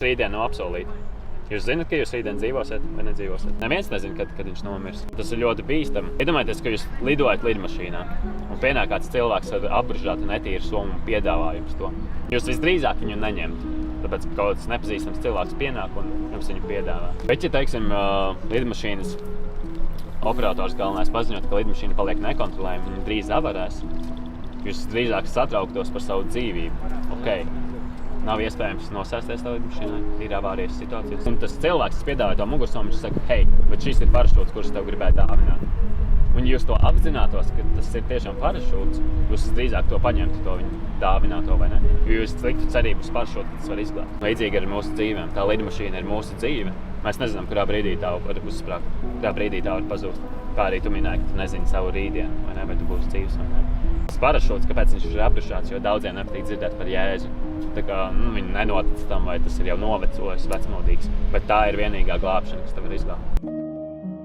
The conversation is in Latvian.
Rītdien nav apsolīta. Jūs zināt, ka jūs rītdien dzīvosiet vai nedzīvosiet? Neviens nezina, kad viņš nomirs. Tas ir ļoti bīstami. Iedomājieties, ka jūs lidojat lidmašīnā un pienāk kāds cilvēks ar apburžātu netīru somu un piedāvā jums to. Jūs visdrīzāk viņu neņemtu. Tāpēc, ka kaut kāds nepazīstams cilvēks pienāk un jums viņu piedāvā. Bet, ja teiksim, lidmašīnas operators galvenais paziņot, ka lidmašīna paliek nekontrolējama un drīz avarēs, jūs drīzāk satrauktos par savu dzīvību. Okay. Nav iespējams nosēsties tā lidmašīnai, ir avārijas situācijas. Un tas cilvēks, kas piedāvā to mugursomu, viņš saka, hei, bet šis ir parašūts, kurus tev gribēja dāvināt. Un ja jūs to apzinātos, ka tas ir tiešām parašūts, jūs drīzāk to paņemtu, to viņu dāvināto, vai ne? Jo jūs liktu cerību uz parašūtu, ka tas var izglābt. Līdzīgi ar mūsu dzīvēm. Tā lidmašīna ir mūsu dzīve. Mēs nezinām, kurā brīdī tā var uzsprāgt, kurā brīdī tā var pazūst. Kā arī tu minēji, ka tu nezini savu rītdienu, vai ne, vai tu būsi dzīves, vai ne. Tas parašūts, kāpēc viņš ir aprušāts, jo daudziem nepatīk dzirdēt par Jēzu. Tā kā viņi nenotic tam, vai tas ir jau novecojis, vecmodīgs. Bet tā ir vienīgā glābšana, kas tev var izglābt.